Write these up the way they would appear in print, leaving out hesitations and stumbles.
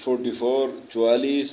44 44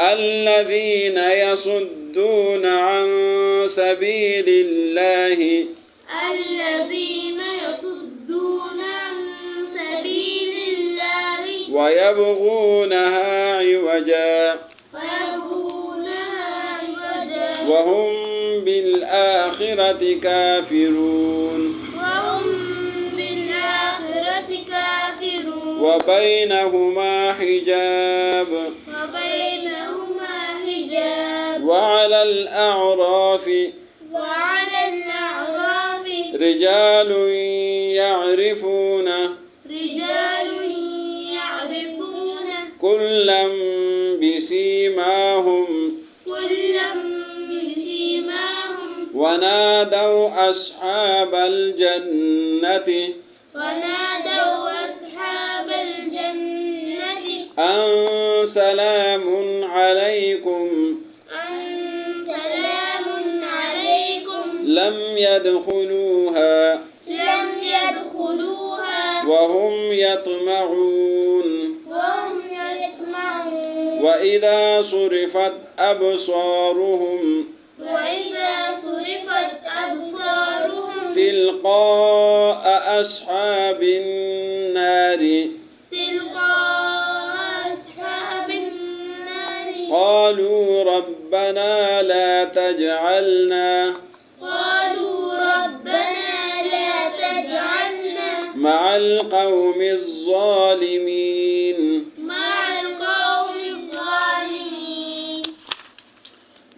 الذين يصدون عن سبيل الله الذين يصدون عن سبيل الله ويبغونها عوجا ويبغونها عوجا وهم بالآخرة كافرون وهم بالآخرة كافرون وبينهما حجاب وبينهما حجاب وعلى الأعراف وعلى الأعراف رجال يعرفون رجال يعرفون كلا بسيماهم كلا بسيماهم ونادوا أصحاب الجنة ونادوا أصحاب الجنة أن سلام عليكم أن سلام عليكم لم يدخلوها لم يدخلوها وهم يطمعون وهم يطمعون وإذا صرفت أبصارهم وإذا صرفت أبصارهم تلقاء أصحاب النار تلقاء أصحاب النار قالوا ربنا لا تجعلنا قالوا ربنا لا تجعلنا مع القوم الظالمين مع القوم الظالمين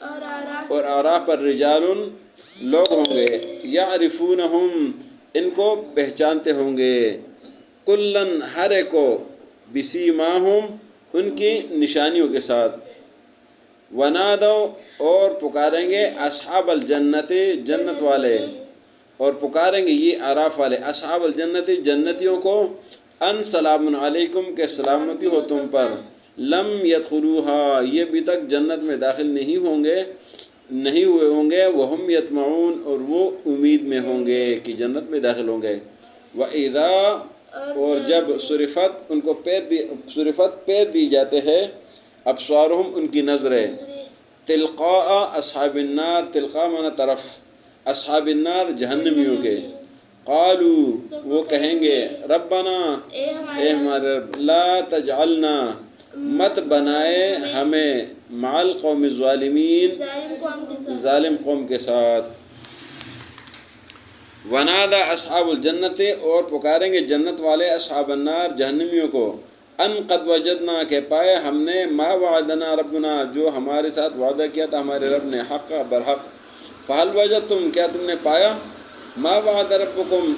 اور اعراف پر رجال لوگ ہوں گے، یعرفونہم ان کو پہچانتے ہوں گے، کلن ہر ایک کو، بسیماہم ان کی نشانیوں کے ساتھ، ونادو اور پکاریں گے اصحاب الجنت جنت والے، اور پکاریں گے یہ اعراف والے اصحاب الجنت جنتیوں کو، ان سلام علیکم کہ سلامتی ہو تم پر، لم یدخلوها یہ ابھی تک جنت میں داخل نہیں ہوئے ہوں گے، وہم یطمعون اور وہ امید میں ہوں گے کہ جنت میں داخل ہوں گے، وَإِذَا اور جب صرفت ان کو پیر دی جاتے ہیں، ابصارہم ان کی نظریں، تلقاء اصحاب النار تلقاء معنی طرف، اصحاب النار جہنمیوں کے، قالوا وہ کہیں گے ربنا اے ہمارے رب، لا تجعلنا مت بنائے ہمیں مع القوم الظالمین ظالم قوم کے ساتھ، ونادى اصحاب الجنت اور پکاریں گے جنت والے اصحاب النار جہنمیوں کو، ان قد وجدنا کہ پائے ہم نے ما وعدنا ربنا جو ہمارے ساتھ وعدہ کیا تھا ہمارے رب نے، حق برحق، فہل وجدتم کیا تم نے پایا، ما وعد ربکم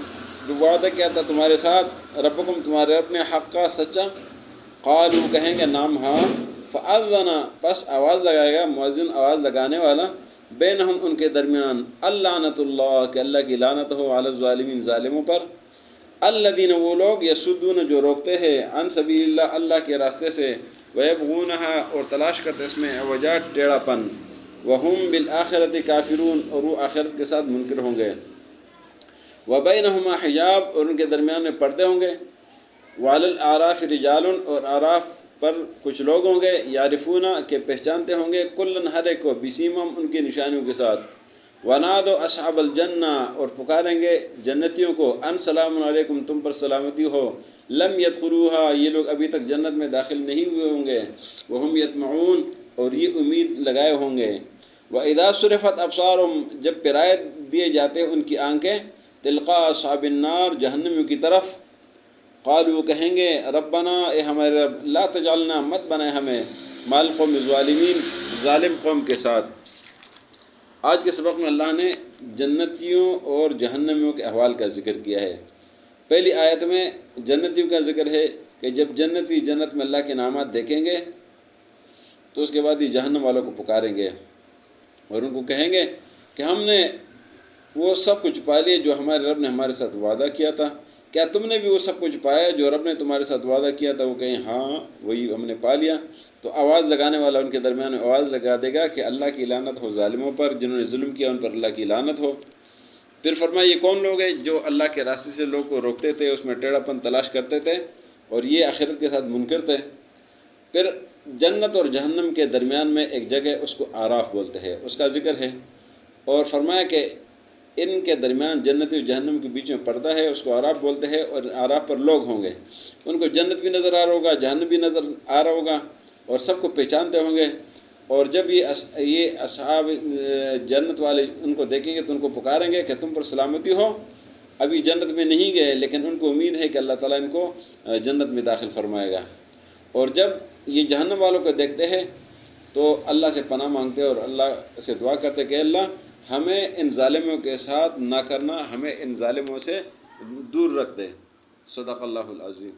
جو وعدہ کیا تھا تمہارے ساتھ، ربکم تمہارے رب نے، حق کا سچا، قالوا کہیں گے نام ہاں، فاذن پس آواز لگائے گا مؤذن آواز لگانے والا، بینہم ان کے درمیان، اللعنۃ اللہ کہ اللہ کی لعنت ہو، علی الظالمین ظالموں پر، الذین وہ لوگ یصدون جو روکتے ہیں، عن سبیل اللہ اللہ کے راستے سے، ویبغونہا اور تلاش کرتے اس میں عوجا ٹیڑھا پن، وہم بالآخرۃ کافرون اور وہ آخرت کے ساتھ منکر ہوں گے، وبینہما حجاب اور ان کے درمیان میں پردے ہوں گے، وعلی الاعراف رجال اور اعراف پر کچھ لوگ ہوں گے، یعرفون کہ پہچانتے ہوں گے، کلن ہر ایک کو، بسیمم ان کی نشانیوں کے ساتھ، ونادو اصحاب الجنہ اور پکاریں گے جنتیوں کو، ان سلام علیکم تم پر سلامتی ہو، لم یدخلوها یہ لوگ ابھی تک جنت میں داخل نہیں ہوئے ہوں گے، وہم یطمعون اور یہ امید لگائے ہوں گے، وَإِذَا صُرِفَتْ أَبْصَارُهُمْ جب پرائے دیے جاتے ان کی آنکھیں، تلقاء اصحاب النار جہنمیوں کی طرف، قالوا کہیں گے ربنا اے ہمارے رب، لا تجعلنا مت بنائے ہمیں مع القوم الظالمین ظالم قوم کے ساتھ۔ آج کے سبق میں اللہ نے جنتیوں اور جہنمیوں کے احوال کا ذکر کیا ہے۔ پہلی آیت میں جنتیوں کا ذکر ہے کہ جب جنتی جنت میں اللہ کے انعامات دیکھیں گے تو اس کے بعد یہ جہنم والوں کو پکاریں گے اور ان کو کہیں گے کہ ہم نے وہ سب کچھ پا لیے جو ہمارے رب نے ہمارے ساتھ وعدہ کیا تھا، کیا تم نے بھی وہ سب کچھ پایا جو رب نے تمہارے ساتھ وعدہ کیا تھا؟ وہ کہیں ہاں وہی ہم نے پا لیا، تو آواز لگانے والا ان کے درمیان میں آواز لگا دے گا کہ اللہ کی لعنت ہو ظالموں پر، جنہوں نے ظلم کیا ان پر اللہ کی لعنت ہو۔ پھر فرمایا یہ کون لوگ ہیں جو اللہ کے راستے سے لوگ کو روکتے تھے، اس میں ٹیڑھا پن تلاش کرتے تھے اور یہ آخرت کے ساتھ منکر تھے۔ پھر جنت اور جہنم کے درمیان میں ایک جگہ اس کو اعراف بولتے ہیں، اس کا ذکر ہے، اور فرمایا کہ ان کے درمیان جنت و جہنم کے بیچ میں پردہ ہے، اس کو اعراف بولتے ہیں، اور اعراف پر لوگ ہوں گے، ان کو جنت بھی نظر آ رہا ہوگا، جہنم بھی نظر آ رہا ہوگا، اور سب کو پہچانتے ہوں گے، اور جب یہ اصحاب جنت والے ان کو دیکھیں گے تو ان کو پکاریں گے کہ تم پر سلامتی ہو، ابھی جنت میں نہیں گئے لیکن ان کو امید ہے کہ اللہ تعالیٰ ان کو جنت میں داخل فرمائے گا۔ اور جب یہ جہنم والوں کو دیکھتے ہیں تو اللہ سے پناہ مانگتے اور اللہ سے دعا کرتے کہ اللہ ہمیں ان ظالموں کے ساتھ نہ کرنا، ہمیں ان ظالموں سے دور رکھ دے۔ صدق اللہ العظیم۔